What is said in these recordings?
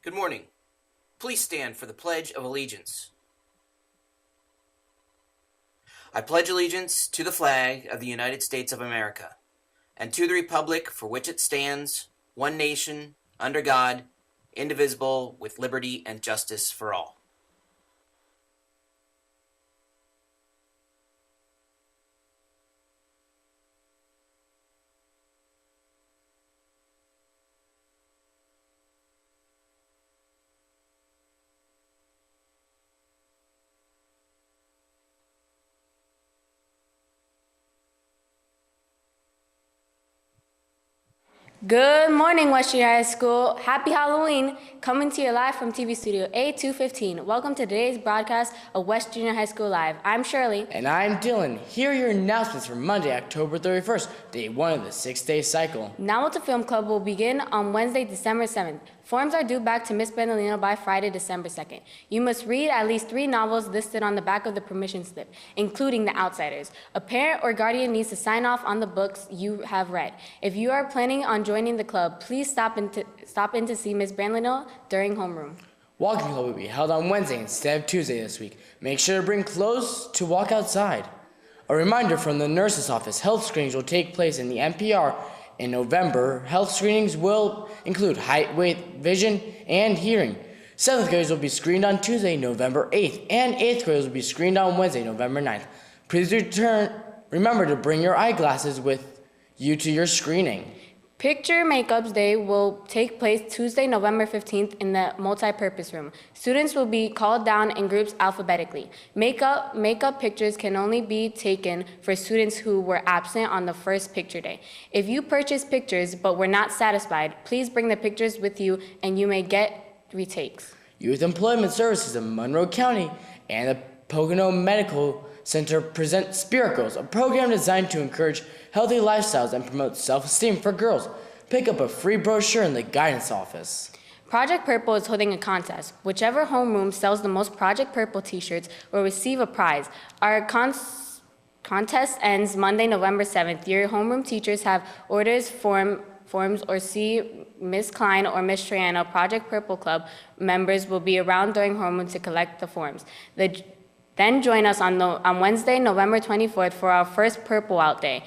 Good morning. Please stand for the Pledge of Allegiance. I pledge allegiance to the flag of the United States of America, and to the republic for which it stands, one nation, under God, indivisible, with liberty and justice for all. Good morning, Wjhs High School. Happy Halloween. Coming to you live from TV Studio A215. Welcome to today's broadcast of West Junior High School Live. I'm Shirley. And I'm Dylan. Here are your announcements for Monday, October 31st, day one of the 6-day cycle. Now with the Film Club will begin on Wednesday, December 7th. Forms are due back to Miss Benalino by Friday, December 2nd. You must read at least 3 novels listed on the back of the permission slip, including The Outsiders. A parent or guardian needs to sign off on the books you have read. If you are planning on joining the club, please stop in to see Miss Benalino during homeroom. Walking Club will be held on Wednesday instead of Tuesday this week. Make sure to bring clothes to walk outside. A reminder from the nurse's office, health screenings will take place in the NPR in November. Health screenings will include height, weight, vision, and hearing. 7th graders will be screened on Tuesday, November 8th, and 8th graders will be screened on Wednesday, November 9th. Please remember to bring your eyeglasses with you to your screening. Picture Makeups Day will take place Tuesday, November 15th in the multi-purpose room. Students will be called down in groups alphabetically. Makeup pictures can only be taken for students who were absent on the first picture day. If you purchase pictures but were not satisfied, please bring the pictures with you and you may get retakes. Youth Employment Services of Monroe County and the Pocono Medical Center present Spirit Girls, a program designed to encourage healthy lifestyles and promote self-esteem for girls. Pick up a free brochure in the guidance office. Project Purple is holding a contest. Whichever homeroom sells the most Project Purple t-shirts will receive a prize. Our contest ends Monday, November 7th. Your homeroom teachers have forms or see Miss Klein or Miss Triano. Project Purple Club members will be around during homeroom to collect the forms. Then join us on Wednesday, November 24th for our first Purple Out Day.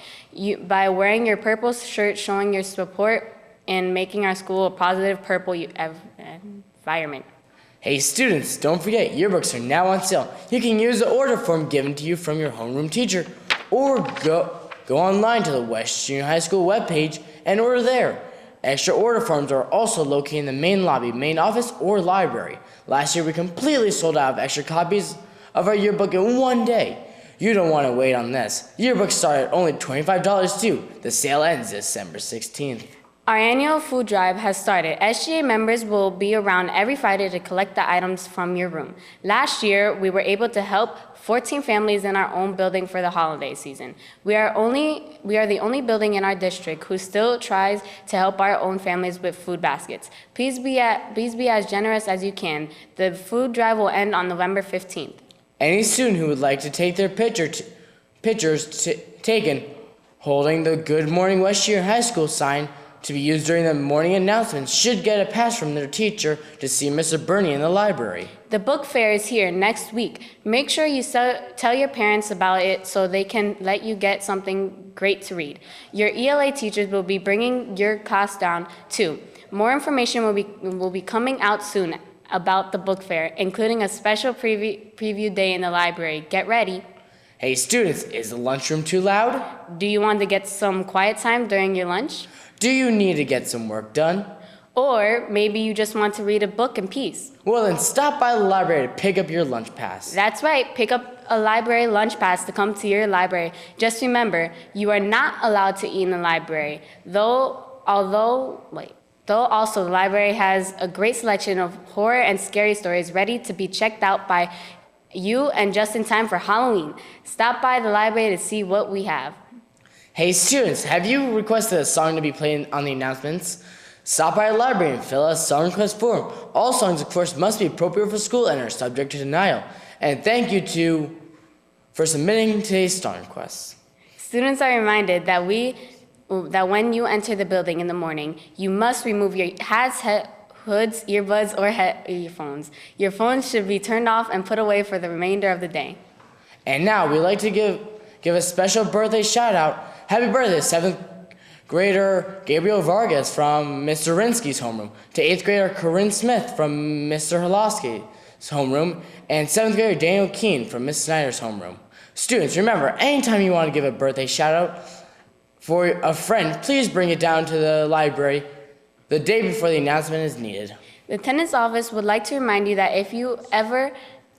By wearing your purple shirt, showing your support in making our school a positive purple environment. Hey students, don't forget yearbooks are now on sale. You can use the order form given to you from your homeroom teacher or go online to the West Junior High School webpage and order there. Extra order forms are also located in the main lobby, main office, or library. Last year we completely sold out of extra copies of our yearbook in one day. You don't want to wait on this. Yearbooks start at only $25 too. The sale ends December 16th. Our annual food drive has started. SGA members will be around every Friday to collect the items from your room. Last year, we were able to help 14 families in our own building for the holiday season. We are the only building in our district who still tries to help our own families with food baskets. Please be as generous as you can. The food drive will end on November 15th. Any student who would like to take their pictures taken holding the Good Morning West Junior High School sign to be used during the morning announcements should get a pass from their teacher to see Mr. Burney in the library. The book fair is here next week. Make sure you tell your parents about it so they can let you get something great to read. Your ELA teachers will be bringing your class down too. More information will be coming out soon about the book fair, including a special preview day in the library. Get ready. Hey students, is the lunchroom too loud? Do you want to get some quiet time during your lunch? Do you need to get some work done? Or maybe you just want to read a book in peace. Well then stop by the library to pick up your lunch pass. That's right, pick up a library lunch pass to come to your library. Just remember, you are not allowed to eat in the library, Though also the library has a great selection of horror and scary stories ready to be checked out by you and just in time for Halloween. Stop by the library to see what we have. Hey students, have you requested a song to be played on the announcements? Stop by the library and fill out a song request form. All songs, of course, must be appropriate for school and are subject to denial. And thank you for submitting today's song requests. Students are reminded that when you enter the building in the morning, you must remove your hoods, earbuds, or earphones. Your phone should be turned off and put away for the remainder of the day. And now we'd like to give a special birthday shout out. Happy birthday, 7th grader Gabriel Vargas from Mr. Rinsky's homeroom, to 8th grader Corinne Smith from Mr. Holoski's homeroom, and 7th grader Daniel Keene from Miss Snyder's homeroom. Students, remember, anytime you want to give a birthday shout out for a friend, please bring it down to the library the day before the announcement is needed. The attendance office would like to remind you that if you ever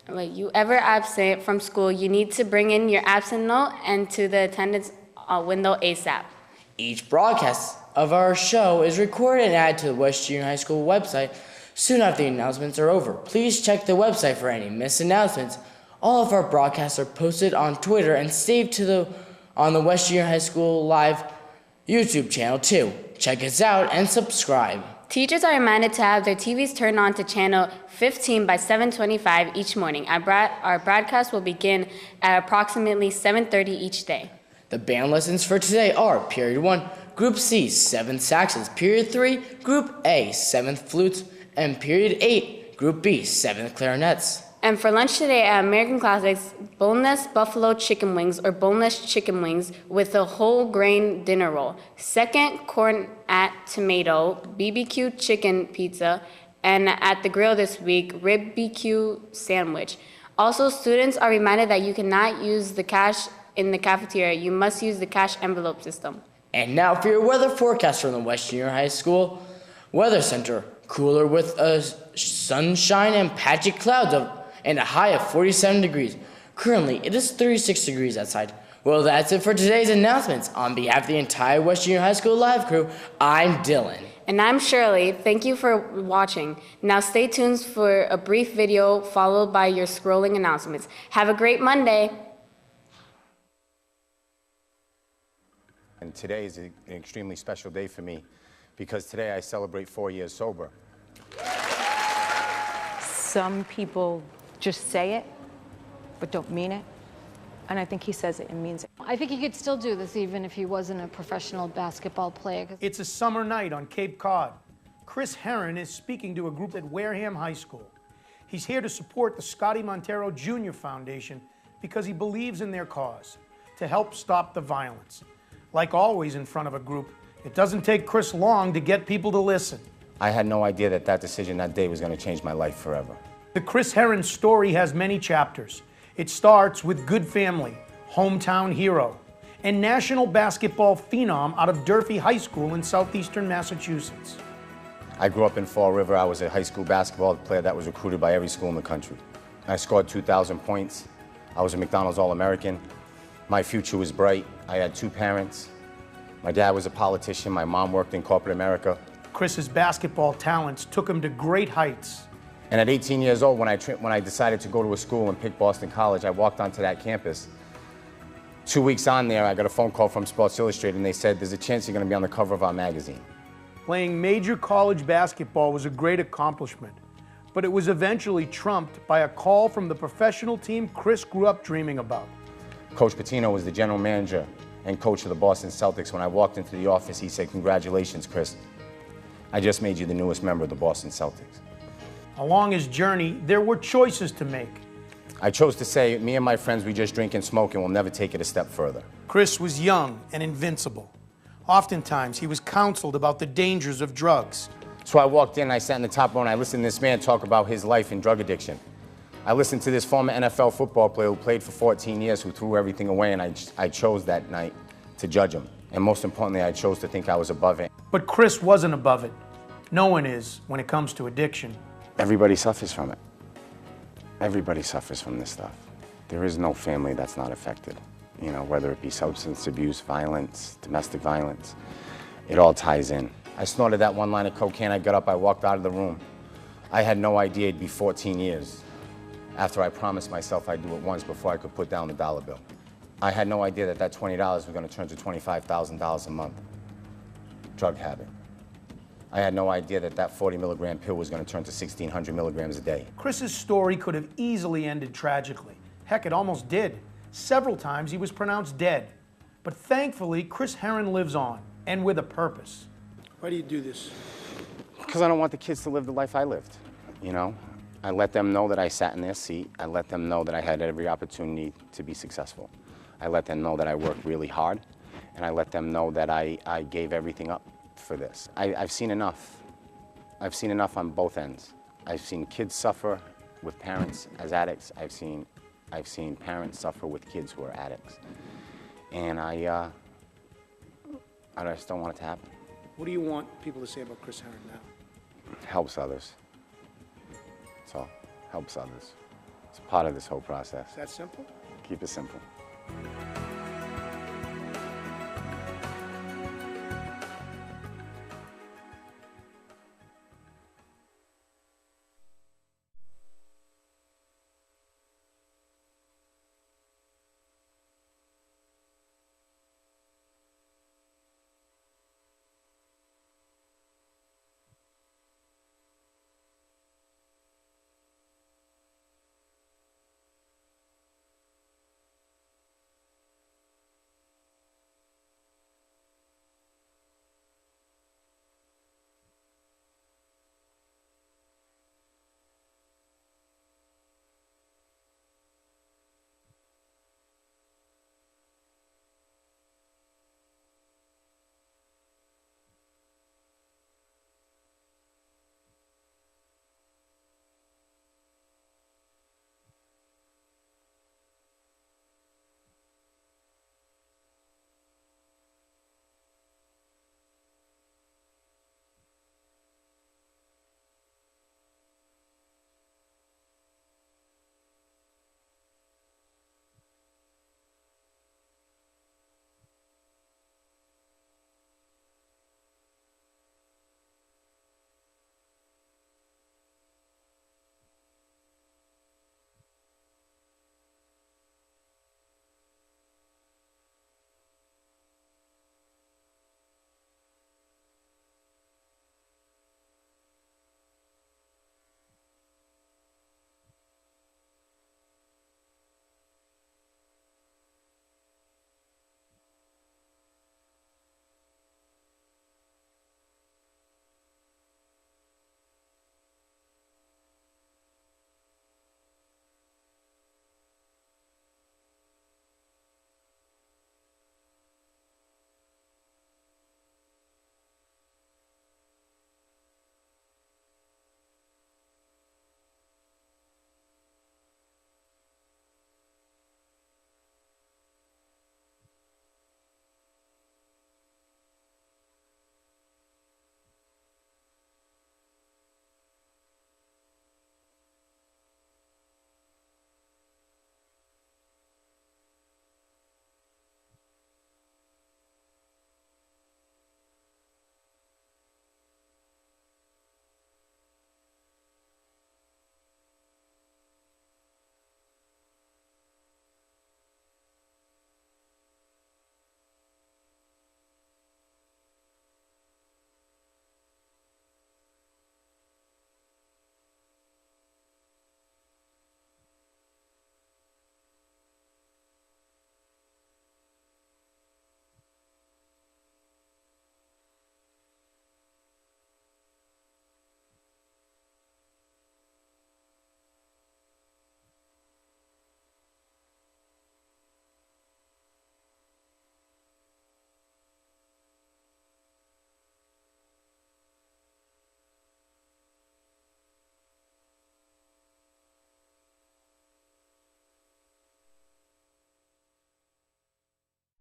absent from school, you need to bring in your absent note and to the attendance window ASAP. Each broadcast of our show is recorded and added to the West Junior High School website soon after the announcements are over. Please check the website for any missed announcements. All of our broadcasts are posted on Twitter and saved on the West Junior High School Live YouTube channel too. Check us out and subscribe. Teachers are reminded to have their TVs turned on to channel 15 by 7:25 each morning. Our broadcast will begin at approximately 7:30 each day. The band lessons for today are Period 1, Group C, 7th saxons, Period 3, Group A, 7th flutes, and Period 8, Group B, 7th clarinets. And for lunch today at American Classics, boneless buffalo chicken wings or boneless chicken wings with a whole grain dinner roll. Second, corn at tomato, BBQ chicken pizza, and at the grill this week, rib BQ sandwich. Also, students are reminded that you cannot use the cash in the cafeteria. You must use the cash envelope system. And now for your weather forecast from the West Junior High School Weather Center. Cooler with a sunshine and patchy clouds and a high of 47 degrees. Currently, it is 36 degrees outside. Well, that's it for today's announcements. On behalf of the entire West Junior High School Live crew, I'm Dylan. And I'm Shirley. Thank you for watching. Now stay tuned for a brief video followed by your scrolling announcements. Have a great Monday. And today is an extremely special day for me because today I celebrate 4 years sober. Some people just say it, but don't mean it. And I think he says it and means it. I think he could still do this even if he wasn't a professional basketball player. It's a summer night on Cape Cod. Chris Herron is speaking to a group at Wareham High School. He's here to support the Scotty Montero Jr. Foundation because he believes in their cause, to help stop the violence. Like always in front of a group, it doesn't take Chris long to get people to listen. I had no idea that that decision that day was going to change my life forever. The Chris Herron story has many chapters. It starts with good family, hometown hero, and national basketball phenom out of Durfee High School in southeastern Massachusetts. I grew up in Fall River. I was a high school basketball player that was recruited by every school in the country. I scored 2,000 points. I was a McDonald's All-American. My future was bright. I had two parents. My dad was a politician. My mom worked in corporate America. Chris's basketball talents took him to great heights. And at 18 years old, when I decided to go to a school and pick Boston College, I walked onto that campus. 2 weeks on there, I got a phone call from Sports Illustrated, and they said, there's a chance you're going to be on the cover of our magazine. Playing major college basketball was a great accomplishment, but it was eventually trumped by a call from the professional team Chris grew up dreaming about. Coach Patino was the general manager and coach of the Boston Celtics. When I walked into the office, he said, congratulations, Chris. I just made you the newest member of the Boston Celtics. Along his journey, there were choices to make. I chose to say, me and my friends, we just drink and smoke and we'll never take it a step further. Chris was young and invincible. Oftentimes, he was counseled about the dangers of drugs. So I walked in, I sat in the top row, and I listened to this man talk about his life in drug addiction. I listened to this former NFL football player who played for 14 years, who threw everything away, and I chose that night to judge him. And most importantly, I chose to think I was above it. But Chris wasn't above it. No one is when it comes to addiction. Everybody suffers from it. Everybody suffers from this stuff. There is no family that's not affected. You know, whether it be substance abuse, violence, domestic violence, it all ties in. I snorted that one line of cocaine, I got up, I walked out of the room. I had no idea it'd be 14 years after I promised myself I'd do it once before I could put down the dollar bill. I had no idea that that $20 was gonna turn to $25,000 a month. Drug habit. I had no idea that that 40 milligram pill was gonna turn to 1,600 milligrams a day. Chris's story could have easily ended tragically. Heck, it almost did. Several times he was pronounced dead. But thankfully, Chris Herron lives on, and with a purpose. Why do you do this? Because I don't want the kids to live the life I lived, you know? I let them know that I sat in their seat. I let them know that I had every opportunity to be successful. I let them know that I worked really hard, and I let them know that I gave everything up for this. I've seen enough. I've seen enough on both ends. I've seen kids suffer with parents as addicts. I've seen parents suffer with kids who are addicts. And I just don't want it to happen. What do you want people to say about Chris Herron now? Helps others. That's all. Helps others. It's part of this whole process. Is that simple? Keep it simple.